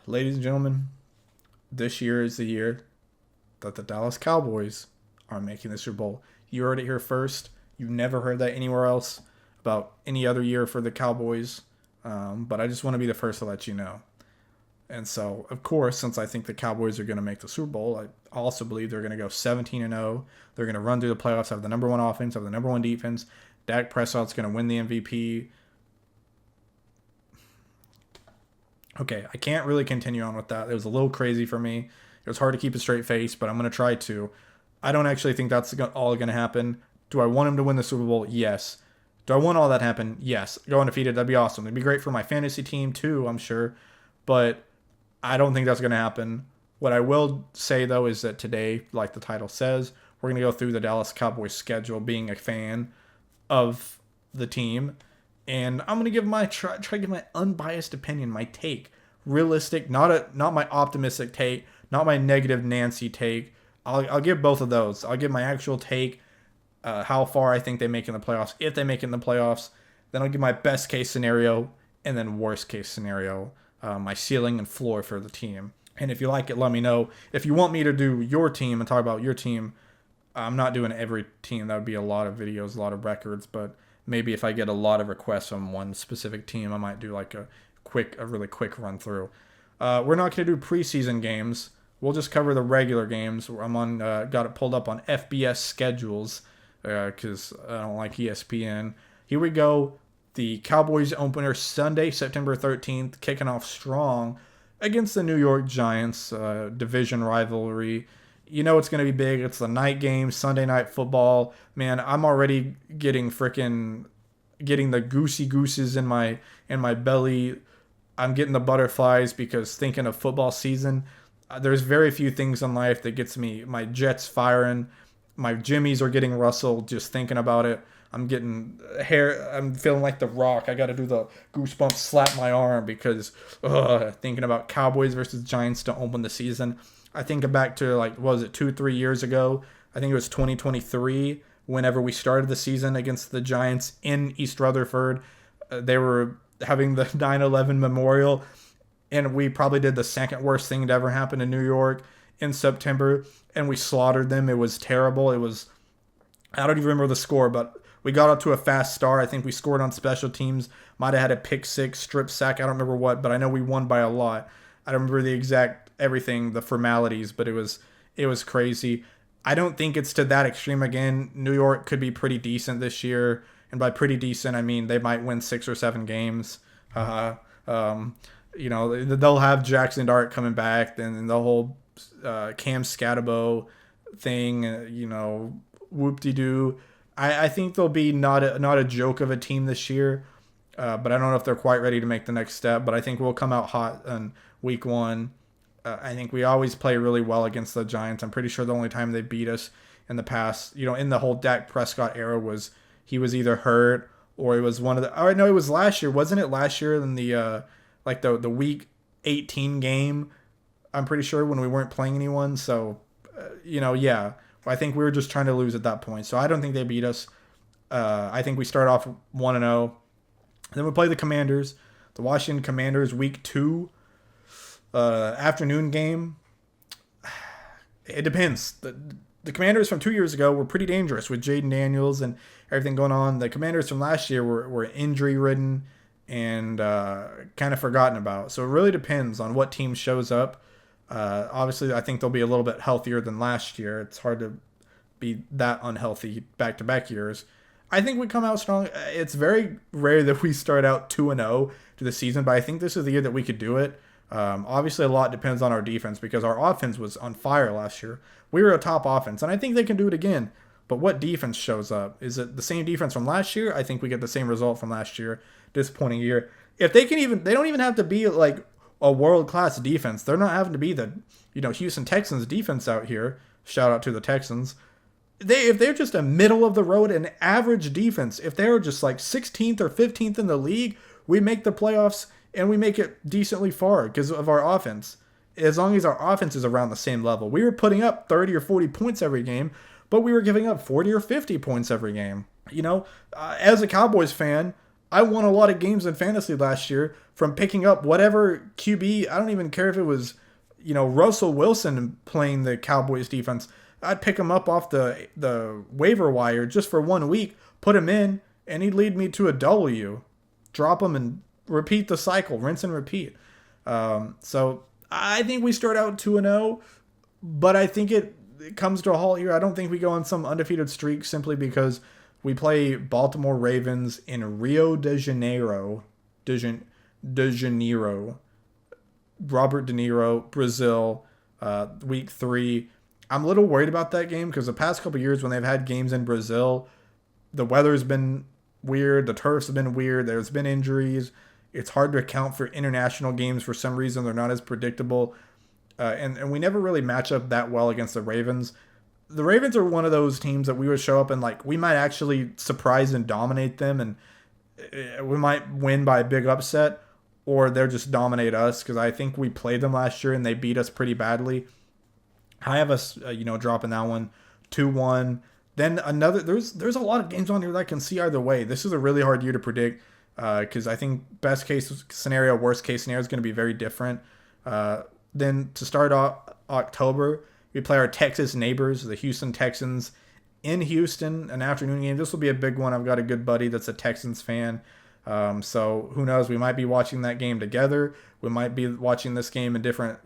ladies and gentlemen, this year is the year that the Dallas Cowboys are making the Super Bowl. You heard it here first. You've never heard that anywhere else about any other year for the Cowboys. But I just want to be the first to let you know. And so, of course, since I think the Cowboys are going to make the Super Bowl, I also believe they're going to go 17-0. They're going to run through the playoffs, have the number one offense, have the number one defense. Dak Prescott's going to win the MVP. Okay, I can't really continue on with that. It was a little crazy for me. It was hard to keep a straight face, but I'm going to try to. I don't actually think that's all going to happen. Do I want him to win the Super Bowl? Yes. Do I want all that to happen? Yes. Go undefeated, that'd be awesome. It'd be great for my fantasy team too, I'm sure. But I don't think that's going to happen. What I will say, though, is that today, like the title says, we're going to go through the Dallas Cowboys schedule, being a fan of the team. And I'm going to try to give my unbiased opinion, my take. Realistic, not my optimistic take, not my negative Nancy take. I'll give both of those. I'll give my actual take, how far I think they make in the playoffs, if they make it in the playoffs. Then I'll give my best case scenario, and then worst case scenario, my ceiling and floor for the team. And if you like it, let me know. If you want me to do your team and talk about your team, I'm not doing every team. That would be a lot of videos, a lot of records. But maybe if I get a lot of requests from one specific team, I might do like a really quick run through. We're not going to do preseason games. We'll just cover the regular games. I'm on got it pulled up on FBS schedules because I don't like ESPN. Here we go. The Cowboys opener Sunday, September 13th, kicking off strong against the New York Giants, division rivalry. You know it's going to be big. It's the night game, Sunday night football. Man, I'm already getting the gooses in my belly. I'm getting the butterflies because thinking of football season, there's very few things in life that gets me my jets firing. My jimmies are getting rustled just thinking about it. I'm getting hair. I'm feeling like The Rock. I got to do the goosebumps, slap my arm because thinking about Cowboys versus Giants to open the season. I think back to 2-3 years ago. I think it was 2023 whenever we started the season against the Giants in East Rutherford. They were having the 9/11 memorial, and we probably did the second worst thing to ever happen in New York in September, and we slaughtered them. It was terrible. I don't even remember the score, but we got up to a fast start. I think we scored on special teams. Might have had a pick six, strip sack. I don't remember what, but I know we won by a lot. I don't remember the exact everything, the formalities, but it was crazy. I don't think it's to that extreme again. New York could be pretty decent this year, and by pretty decent, I mean they might win 6 or 7 games. They'll have Jackson Dart coming back, then the whole Cam Scatabo thing, whoop-de-doo. I think they'll be not a joke of a team this year, but I don't know if they're quite ready to make the next step. But I think we'll come out hot in week 1. I think we always play really well against the Giants. I'm pretty sure the only time they beat us in the past, in the whole Dak Prescott era, was he was either hurt or it was one of the. Oh no, it was last year, wasn't it? Last year in the the week 18 game, I'm pretty sure when we weren't playing anyone. So, yeah. I think we were just trying to lose at that point. So I don't think they beat us. I think we start off 1-0. Then we play the Commanders. The Washington Commanders, week 2, afternoon game. It depends. The Commanders from 2 years ago were pretty dangerous with Jaden Daniels and everything going on. The Commanders from last year were injury-ridden and kind of forgotten about. So it really depends on what team shows up. Obviously, I think they'll be a little bit healthier than last year. It's hard to be that unhealthy back-to-back years. I think we come out strong. It's very rare that we start out 2-0 to the season, but I think this is the year that we could do it. Obviously, a lot depends on our defense because our offense was on fire last year. We were a top offense, and I think they can do it again. But what defense shows up? Is it the same defense from last year? I think we get the same result from last year. Disappointing year. If they don't even have to be like a world-class defense. They're not having to be the, Houston Texans defense out here. Shout out to the Texans. If they're just a middle-of-the-road and average defense, if they're just like 16th or 15th in the league, we make the playoffs and we make it decently far because of our offense. As long as our offense is around the same level. We were putting up 30 or 40 points every game, but we were giving up 40 or 50 points every game. As a Cowboys fan, I won a lot of games in fantasy last year from picking up whatever QB. I don't even care if it was, Russell Wilson playing the Cowboys defense. I'd pick him up off the waiver wire just for 1 week, put him in, and he'd lead me to a W. Drop him and repeat the cycle, rinse and repeat. So I think we start out 2-0, but I think it comes to a halt here. I don't think we go on some undefeated streak simply because we play Baltimore Ravens in Rio de Janeiro. De Janeiro. Robert De Niro, Brazil, week 3. I'm a little worried about that game because the past couple of years when they've had games in Brazil, the weather's been weird, the turfs have been weird, there's been injuries. It's hard to account for international games for some reason. They're not as predictable. And we never really match up that well against the Ravens. The Ravens are one of those teams that we would show up and we might actually surprise and dominate them, and we might win by a big upset, or they'll just dominate us because I think we played them last year and they beat us pretty badly. I have us, dropping that one 2-1. Then there's a lot of games on here that I can see either way. This is a really hard year to predict because I think best case scenario, worst case scenario is going to be very different. Then to start off October, we play our Texas neighbors, the Houston Texans, in Houston, an afternoon game. This will be a big one. I've got a good buddy that's a Texans fan. So who knows? We might be watching that game together. We might be watching this game in different,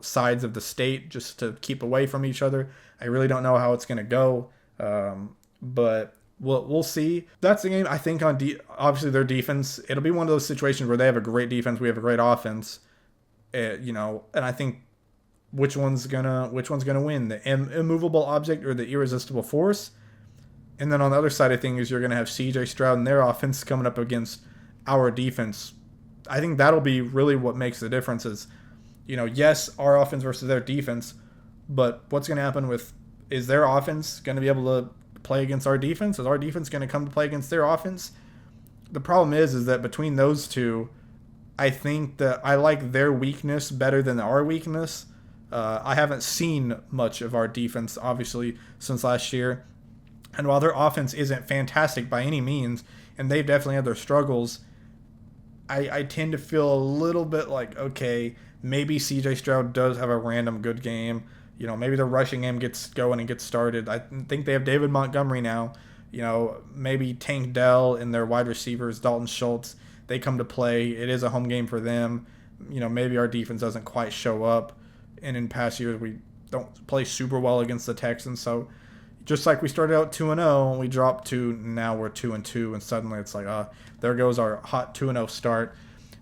sides of the state just to keep away from each other. I really don't know how it's going to go. But we'll see. That's the game. I think obviously their defense, it'll be one of those situations where they have a great defense. We have a great offense, and I think which one's gonna win, the immovable object or the irresistible force. And then on the other side of things, you're gonna have CJ Stroud and their offense coming up against our defense. I think that'll be really what makes the difference is, yes, our offense versus their defense, but what's gonna happen is their offense gonna be able to play against our defense? Is our defense gonna come to play against their offense? The problem is that between those two, I think that I like their weakness better than our weakness. I haven't seen much of our defense, obviously, since last year. And while their offense isn't fantastic by any means, and they've definitely had their struggles, I tend to feel a little bit like, okay, maybe CJ Stroud does have a random good game. Maybe the rushing game gets going and gets started. I think they have David Montgomery now. Maybe Tank Dell and their wide receivers, Dalton Schultz, they come to play. It is a home game for them. Maybe our defense doesn't quite show up. And in past years, we don't play super well against the Texans. So just like we started out 2-0, and we dropped to now we're 2-2, and suddenly it's like, there goes our hot 2-0 start.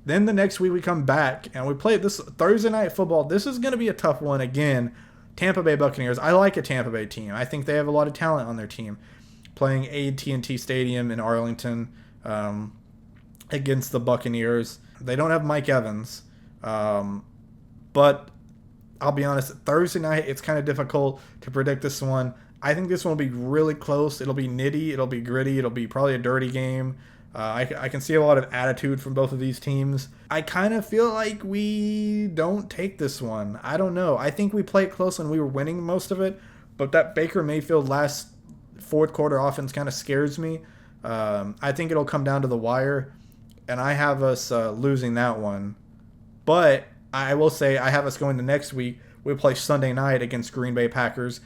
Then the next week we come back and we play this Thursday night football. This is going to be a tough one again. Tampa Bay Buccaneers. I like a Tampa Bay team. I think they have a lot of talent on their team. Playing AT&T Stadium in Arlington against the Buccaneers. They don't have Mike Evans, but I'll be honest, Thursday night, it's kind of difficult to predict this one. I think this one will be really close. It'll be nitty. It'll be gritty. It'll be probably a dirty game. I can see a lot of attitude from both of these teams. I kind of feel like we don't take this one. I don't know. I think we play it close and we were winning most of it, but that Baker Mayfield last fourth quarter offense kind of scares me. I think it'll come down to the wire, and I have us losing that one. But I will say I have us going to next week. We play Sunday night against Green Bay Packers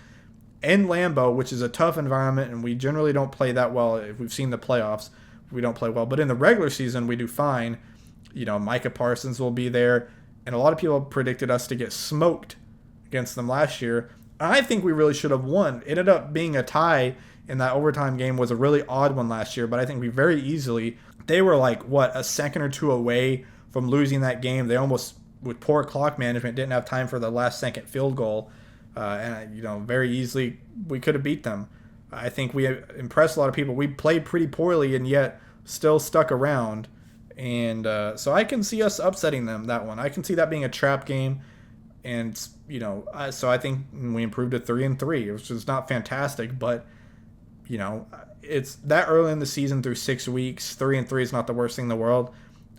in Lambeau, which is a tough environment, and we generally don't play that well. If we've seen the playoffs, we don't play well. But in the regular season, we do fine. Micah Parsons will be there, and a lot of people predicted us to get smoked against them last year. I think we really should have won. It ended up being a tie in that overtime game. Was a really odd one last year, but I think we very easily, they were a second or two away from losing that game. They almost, with poor clock management, didn't have time for the last second field goal. And very easily we could have beat them. I think we impressed a lot of people. We played pretty poorly and yet still stuck around. And so I can see us upsetting them, that one. I can see that being a trap game. And, so I think we improved to 3-3, which is not fantastic, but, it's that early in the season through 6 weeks. 3-3 is not the worst thing in the world.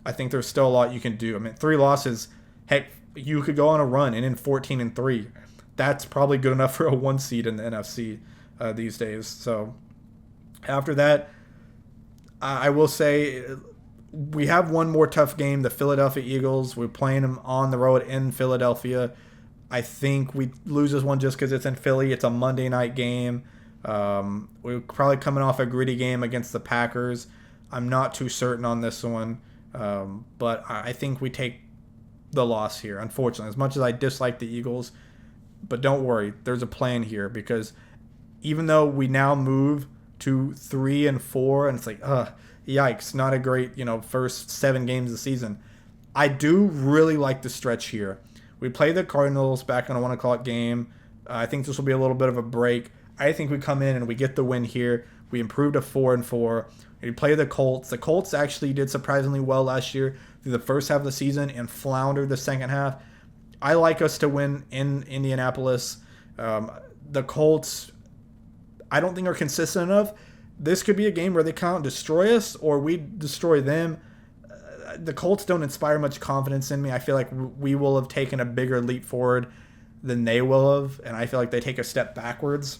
I think there's still a lot you can do. I mean, 3 losses, heck, you could go on a run and in 14-3. That's probably good enough for a 1 seed in the NFC these days. So after that, I will say We have one more tough game, the Philadelphia Eagles. We're playing them on the road in Philadelphia. I think we lose this one just because it's in Philly. It's a Monday night game. We're probably coming off a gritty game against the Packers. I'm not too certain on this one, but I think we take the loss here, unfortunately. As much as I dislike the Eagles, but don't worry, there's a plan here because even though we now move to 3-4, and it's like, yikes, not a great, first 7 games of the season. I do really like the stretch here. We play the Cardinals back on a 1 o'clock game. I think this will be a little bit of a break. I think we come in and we get the win here. We improve to 4-4. We play the Colts. The Colts actually did surprisingly well last year through the first half of the season and floundered the second half. I like us to win in Indianapolis. The Colts, I don't think are consistent enough. This could be a game where they can't destroy us or we destroy them. The Colts don't inspire much confidence in me. I feel like we will have taken a bigger leap forward than they will have, and I feel like they take a step backwards.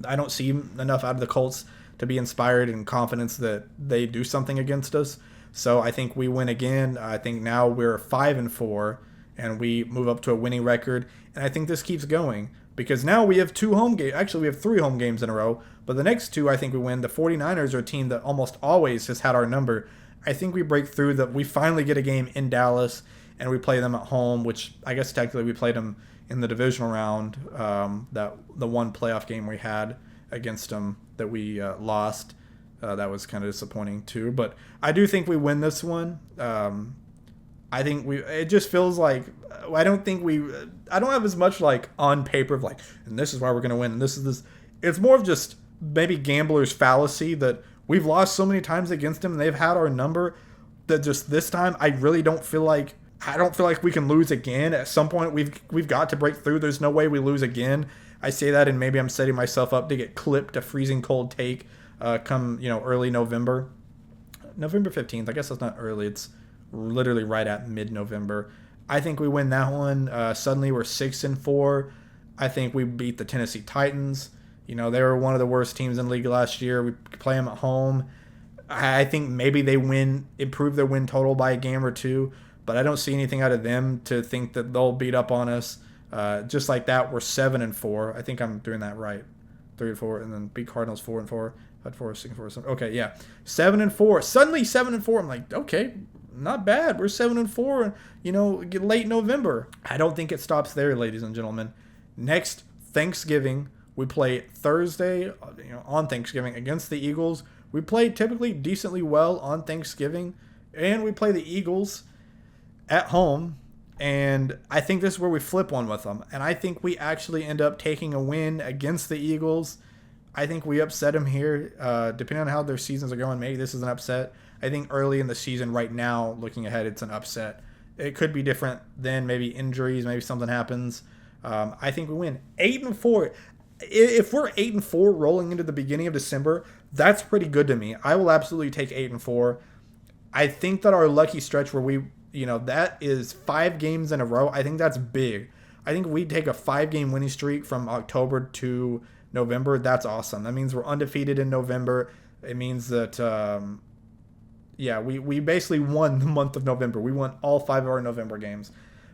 I don't see enough out of the Colts to be inspired and confidence that they do something against us. So I think we win again. I think now we're 5-4, and we move up to a winning record. And I think this keeps going because now we have 2 home games. Actually, we have 3 home games in a row. But the next 2, I think we win. The 49ers are a team that almost always has had our number. I think we break through that. We finally get a game in Dallas, and we play them at home, which I guess technically we played them in the divisional round, that the one playoff game we had against them that we lost. That was kind of disappointing too. But I do think we win this one. I think it just feels like I don't have as much like on paper of like, and this is why we're going to win. And this is this. It's more of just maybe gambler's fallacy that we've lost so many times against them and they've had our number that just this time I don't feel like we can lose again. At some point we've got to break through. There's no way we lose again. I say that and maybe I'm setting myself up to get clipped a freezing cold take come early November 15th. I guess that's not early. It's literally right at mid-November. I think we win that one. Suddenly we're 6-4. I think we beat the Tennessee Titans. They were one of the worst teams in the league last year. We play them at home. I think maybe they improve their win total by a game or 2, but I don't see anything out of them to think that they'll beat up on us. Just like that, we're 7-4. I think I'm doing that right. 3-4, and then beat Cardinals 4-4. Had 4-6-4. 7. Okay, yeah, 7-4. Suddenly 7-4. I'm like, okay, not bad. We're 7-4. Get late November. I don't think it stops there, ladies and gentlemen. Next Thanksgiving, we play Thursday. On Thanksgiving against the Eagles. We play typically decently well on Thanksgiving, and we play the Eagles at home. And I think this is where we flip one with them. And I think we actually end up taking a win against the Eagles. I think we upset them here. Depending on how their seasons are going, maybe this is an upset. I think early in the season right now, looking ahead, it's an upset. It could be different then. Maybe injuries, maybe something happens. I think we win 8-4. If we're 8-4 rolling into the beginning of December, that's pretty good to me. I will absolutely take 8-4. I think that our lucky stretch where we, that is 5 games in a row. I think that's big. I think we take a 5-game winning streak from October to November. That's awesome. That means we're undefeated in November. It means that, we basically won the month of November. We won all 5 of our November games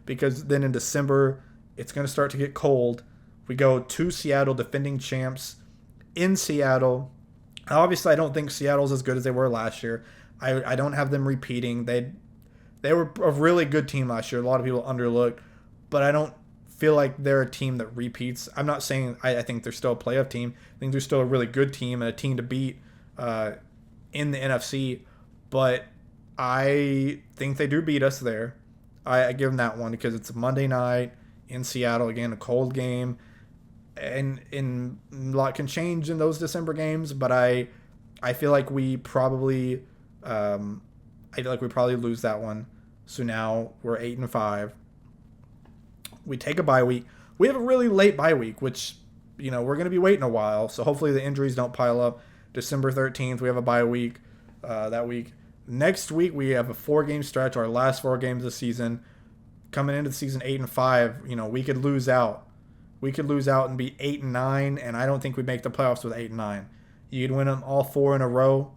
because then in December, it's going to start to get cold. We go to Seattle, defending champs in Seattle. Obviously, I don't think Seattle's as good as they were last year. I don't have them repeating. They were a really good team last year. A lot of people underlooked, but I don't feel like they're a team that repeats. I'm not saying I think they're still a playoff team. I think they're still a really good team and a team to beat in the NFC, but I think they do beat us there. I give them that one because it's a Monday night in Seattle. Again, a cold game. And a lot can change in those December games, but I feel like we probably lose that one. So now we're 8-5. We take a bye week. We have a really late bye week, which we're going to be waiting a while. So hopefully the injuries don't pile up. December 13th, we have a bye week that week. Next week we have a 4-game stretch, our last 4 games of the season. Coming into the season 8-5, we could lose out. We could lose out and be 8-9, and I don't think we'd make the playoffs with 8-9. You'd win them all 4 in a row,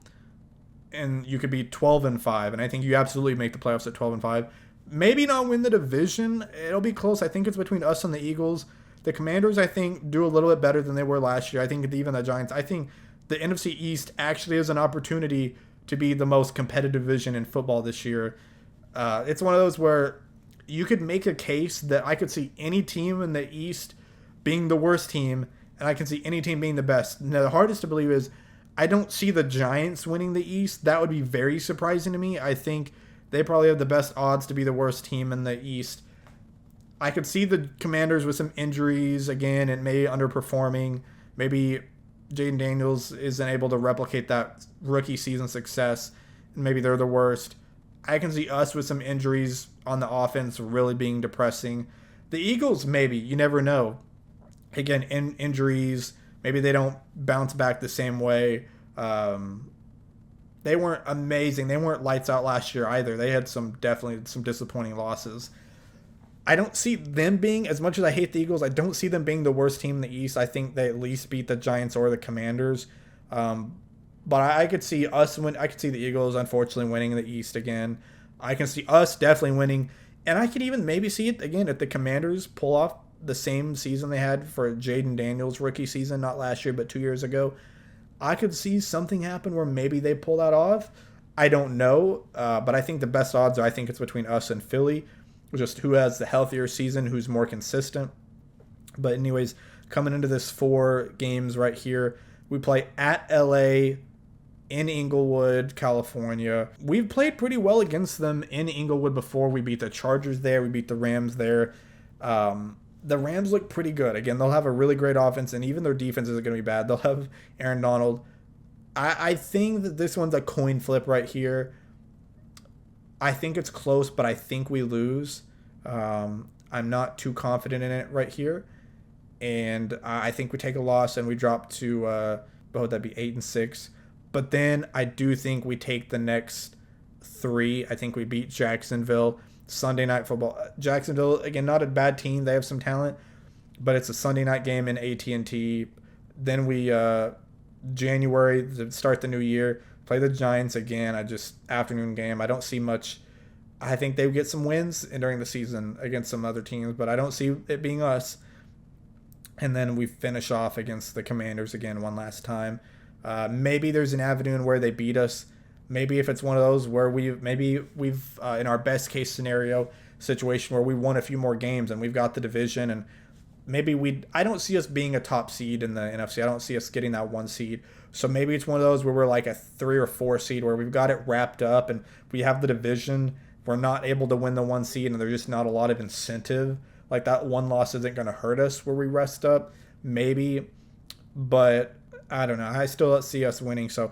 and you could be 12-5, and I think you absolutely make the playoffs at 12-5. Maybe not win the division. It'll be close. I think it's between us and the Eagles. The Commanders, I think, do a little bit better than they were last year. I think even the Giants. I think the NFC East actually is an opportunity to be the most competitive division in football this year. It's one of those where you could make a case that I could see any team in the East being the worst team, and I can see any team being the best. Now, the hardest to believe is I don't see the Giants winning the East. That would be very surprising to me. I think they probably have the best odds to be the worst team in the East. I could see the Commanders with some injuries again and maybe underperforming. Maybe Jaden Daniels isn't able to replicate that rookie season success, and maybe they're the worst. I can see us with some injuries on the offense really being depressing. The Eagles, maybe. You never know. Again, injuries. Maybe they don't bounce back the same way. They weren't amazing. They weren't lights out last year either. They had definitely some disappointing losses. I don't see them being, as much as I hate the Eagles, I don't see them being the worst team in the East. I think they at least beat the Giants or the Commanders. But I could see us win. I could see the Eagles, unfortunately, winning the East again. I can see us definitely winning. And I could even maybe see it again if the Commanders pull off the same season they had for Jaden Daniels' rookie season, not last year, but 2 years ago. I could see something happen where maybe they pull that off. I don't know. But I think the best odds are, I think it's between us and Philly. Just who has the healthier season, who's more consistent. But anyways, coming into this 4 games right here, we play at LA, in Inglewood, California. We've played pretty well against them in Inglewood before. We beat the Chargers there. We beat the Rams there. The Rams look pretty good. Again, they'll have a really great offense, and even their defense isn't going to be bad. They'll have Aaron Donald. I think that this one's a coin flip right here. I think it's close, but I think we lose. I'm not too confident in it right here. And I think we take a loss and we drop to, what would that be, 8-6. But then I do think we take the next 3. I think we beat Jacksonville. Sunday Night Football. Jacksonville, again, not a bad team. They have some talent. But it's a Sunday night game in AT&T. Then we, January, to start the new year, play the Giants again. Afternoon game. I don't see much. I think they would get some wins during the season against some other teams, but I don't see it being us. And then we finish off against the Commanders again one last time. Maybe there's an avenue in where they beat us. Maybe if it's one of those where we've in our best case scenario situation where we won a few more games and we've got the division, and maybe I don't see us being a top seed in the NFC. I don't see us getting that 1 seed. So maybe it's one of those where we're like a 3 or 4 seed where we've got it wrapped up and we have the division. We're not able to win the 1 seed and there's just not a lot of incentive. Like that 1 loss isn't going to hurt us where we rest up. Maybe. But I don't know. I still don't see us winning. So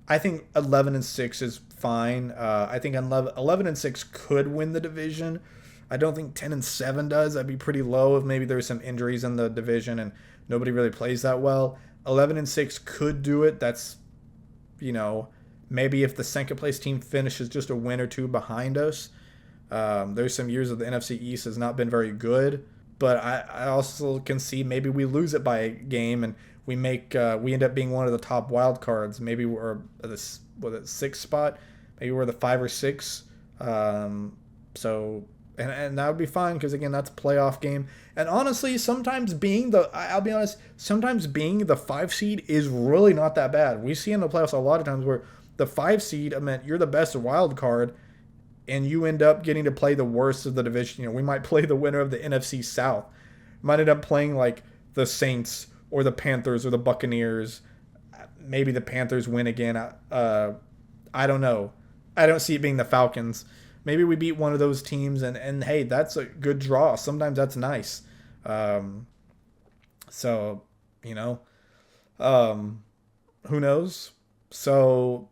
I think 11-6 is fine. I think 11-6 could win the division. I don't think 10-7 does. That'd be pretty low if maybe there's some injuries in the division and nobody really plays that well. 11-6 could do it. That's, maybe if the second place team finishes just a win or 2 behind us. There's some years of the NFC East has not been very good, but I also can see maybe we lose it by a game and we end up being one of the top wild cards. Maybe we're the 6th spot. Maybe we're the 5 or 6. So and that would be fine because again that's a playoff game. And honestly, sometimes being the 5 seed is really not that bad. We see in the playoffs a lot of times where the 5 seed, you're the best wild card, and you end up getting to play the worst of the division. We might play the winner of the NFC South. Might end up playing like the Saints or the Panthers or the Buccaneers. Maybe the Panthers win again. I don't know. I don't see it being the Falcons. Maybe we beat one of those teams, and hey, that's a good draw. Sometimes that's nice. So, who knows? So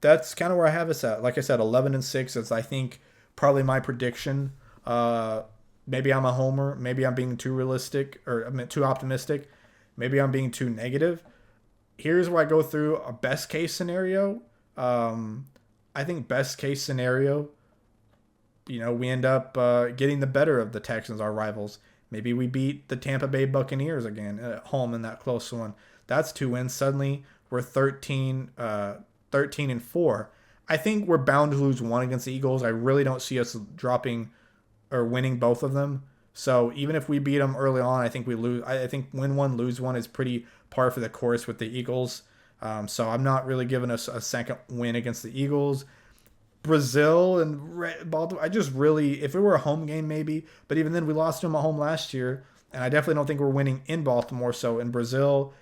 that's kind of where I have us at. Like I said, 11-6 is, I think, probably my prediction. Maybe I'm a homer. Maybe I'm being too realistic or too optimistic. Maybe I'm being too negative. Here's where I go through a best case scenario. I think best case scenario, we end up getting the better of the Texans, our rivals. Maybe we beat the Tampa Bay Buccaneers again at home in that close one. That's 2 wins. Suddenly we're 13 13-4. I think we're bound to lose one against the Eagles. I really don't see us dropping or winning both of them. So even if we beat them early on, I think we lose. I think win one, lose one is pretty par for the course with the Eagles. So I'm not really giving us a second win against the Eagles. Brazil and Baltimore, I just really, if it were a home game, maybe. But even then, we lost to them at home last year. And I definitely don't think we're winning in Baltimore. So in Brazil,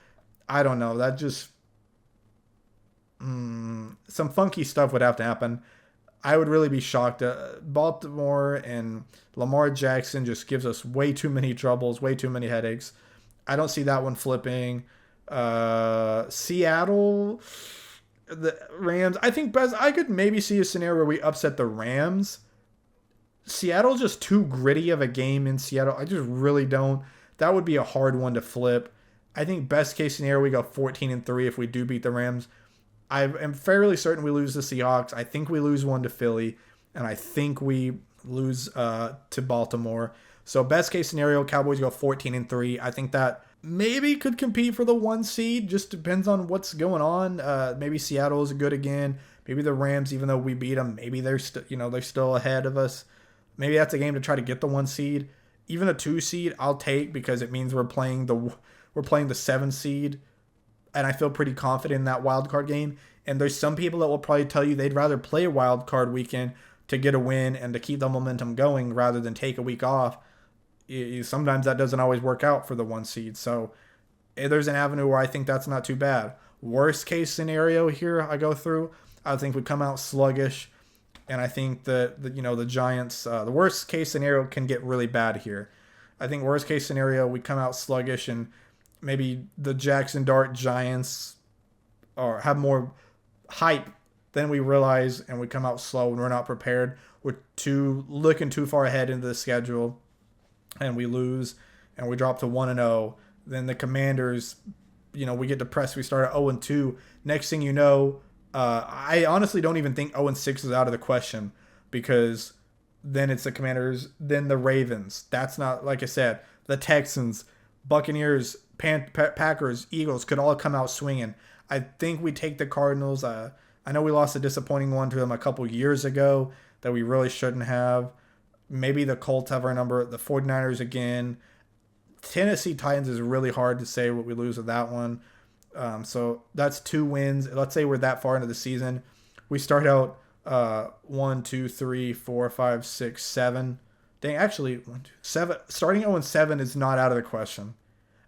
I don't know. That just, some funky stuff would have to happen. I would really be shocked. Baltimore and Lamar Jackson just gives us way too many troubles, way too many headaches. I don't see that one flipping. Seattle, the Rams. I think best I could maybe see a scenario where we upset the Rams. Seattle's just too gritty of a game in Seattle. I just really don't. That would be a hard one to flip. I think best case scenario we go 14-3 if we do beat the Rams. I am fairly certain we lose the Seahawks. I think we lose one to Philly, and I think we lose to Baltimore. So best case scenario, Cowboys go 14-3. I think that maybe could compete for the 1 seed. Just depends on what's going on. Maybe Seattle is good again. Maybe the Rams, even though we beat them, maybe they're they're still ahead of us. Maybe that's a game to try to get the 1 seed. Even a 2 seed, I'll take because it means we're playing the 7 seed. And I feel pretty confident in that wild card game. And there's some people that will probably tell you they'd rather play a wild card weekend to get a win and to keep the momentum going rather than take a week off. Sometimes that doesn't always work out for the 1 seed. So there's an avenue where I think that's not too bad. Worst case scenario here I go through, I think we come out sluggish. And I think that the Giants, the worst case scenario can get really bad here. I think worst case scenario, we come out sluggish and maybe the Jackson Dart Giants or have more hype than we realize, and we come out slow and we're not prepared. We're looking too far ahead into the schedule, and we lose, and we drop to 1-0. Then the Commanders, we get depressed. We start at 0-2. Next thing you know, I honestly don't even think 0-6 is out of the question because then it's the Commanders, then the Ravens. That's not, like I said, the Texans, Buccaneers, Packers, Eagles could all come out swinging. I think we take the Cardinals. I know we lost a disappointing one to them a couple years ago that we really shouldn't have. Maybe the Colts have our number. The 49ers again. Tennessee Titans is really hard to say what we lose with that one. So that's 2 wins. Let's say we're that far into the season. We start out 1, 2, 3, 4, 5, 6, 7. Dang, actually, 1, 2, 7. Starting 0-7 is not out of the question.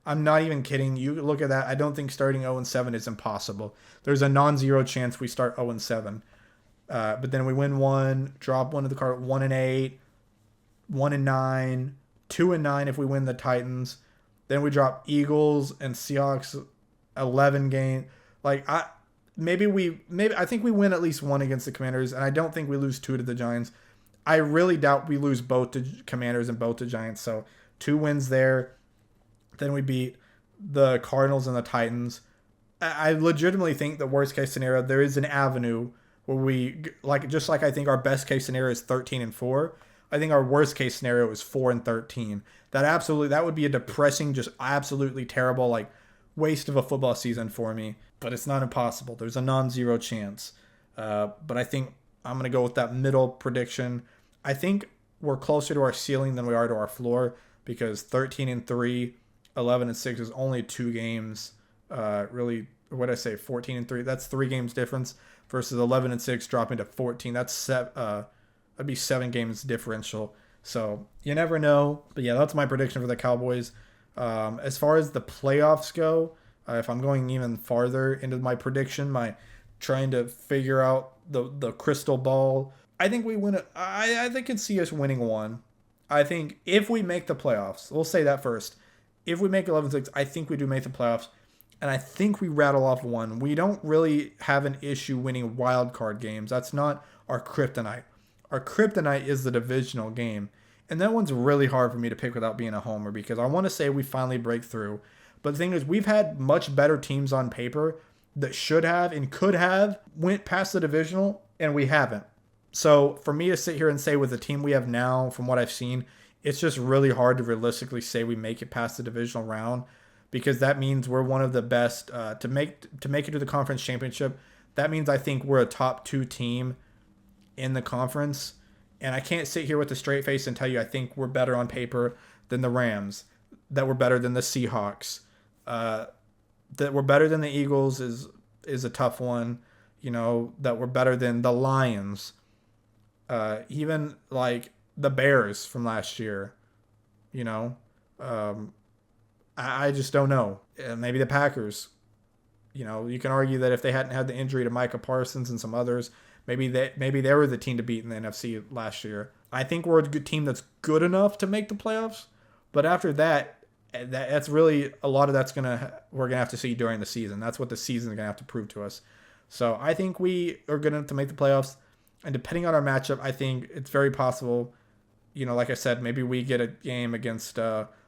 I'm not even kidding. You look at that. I don't think starting 0-7 is impossible. There's a non-zero chance we start 0-7. But then we win 1, drop 1 to the card, 1-8, 1-9, 2-9 if we win the Titans. Then we drop Eagles and Seahawks 11 game. I think we win at least 1 against the Commanders, and I don't think we lose 2 to the Giants. I really doubt we lose both to Commanders and both to Giants. So 2 wins there. Then we beat the Cardinals and the Titans. I legitimately think the worst case scenario, there is an avenue where we, just like I think our best case scenario is 13-4. I think our worst case scenario is 4-13. That would be a depressing, just absolutely terrible, waste of a football season for me. But it's not impossible. There's a non-zero chance. But I think I'm going to go with that middle prediction. I think we're closer to our ceiling than we are to our floor because 13-3, 11-6 is only 2 games. Really, what did I say? 14-3. That's 3 games difference versus 11-6 dropping to 14. That'd be 7 games differential. So you never know. But yeah, that's my prediction for the Cowboys. As far as the playoffs go, if I'm going even farther into my prediction, my trying to figure out the crystal ball, I think we win it. I can see us winning 1. I think if we make the playoffs, we'll say that first. If we make 11-6, I think we do make the playoffs. And I think we rattle off 1. We don't really have an issue winning wild card games. That's not our kryptonite. Our kryptonite is the divisional game. And that one's really hard for me to pick without being a homer because I want to say we finally break through. But the thing is, we've had much better teams on paper that should have and could have went past the divisional, and we haven't. So for me to sit here and say with the team we have now, from what I've seen, it's just really hard to realistically say we make it past the divisional round because that means we're one of the best to make it to the conference championship. that means I think we're a top 2 team in the conference. And I can't sit here with a straight face and tell you I think we're better on paper than the Rams, that we're better than the Seahawks, uh, that we're better than the Eagles is a tough one. That we're better than the Lions, even like the Bears from last year. You know, um, I just don't know. Maybe the Packers. You can argue that if they hadn't had the injury to Micah Parsons and some others, maybe they were the team to beat in the NFC last year. I think we're a good team that's good enough to make the playoffs, but after that's really a lot of we're gonna have to see during the season. That's what the season is gonna have to prove to us. So I think we are gonna have to make the playoffs, and depending on our matchup, I think it's very possible. Like I said, maybe we get a game against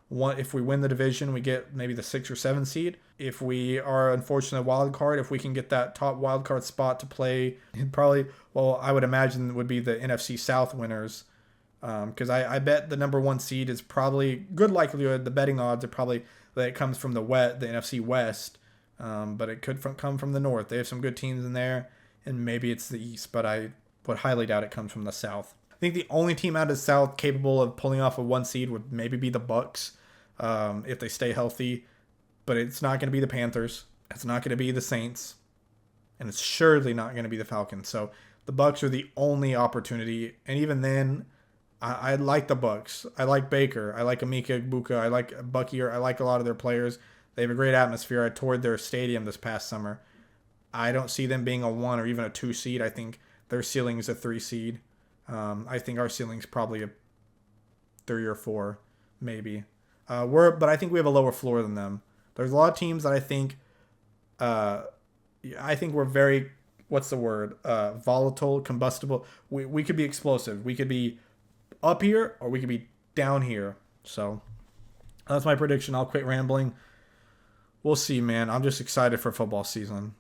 one. If we win the division, we get maybe the 6 or 7 seed. If we are unfortunate wild card, if we can get that top wild card spot to play, probably, well, I would imagine would be the NFC South winners. Because I bet the number 1 seed is probably good likelihood. The betting odds are probably that it comes from the NFC West, but it could come from the North. They have some good teams in there, and maybe it's the East, but I would highly doubt it comes from the South. I think the only team out of the South capable of pulling off a 1 seed would maybe be the Bucks, if they stay healthy. But it's not going to be the Panthers. It's not going to be the Saints, and it's surely not going to be the Falcons. So the Bucks are the only opportunity, and even then, I like the Bucks. I like Baker. I like Emeka Egbuka. I like Bucky. I like a lot of their players. They have a great atmosphere. I toured their stadium this past summer. I don't see them being a 1 or even a 2 seed. I think their ceiling is a 3 seed. I think our ceiling's probably a 3 or 4, maybe. But I think we have a lower floor than them. There's a lot of teams that I think we're very, what's the word? Volatile, combustible. We could be explosive. We could be up here or we could be down here. So that's my prediction. I'll quit rambling. We'll see, man. I'm just excited for football season.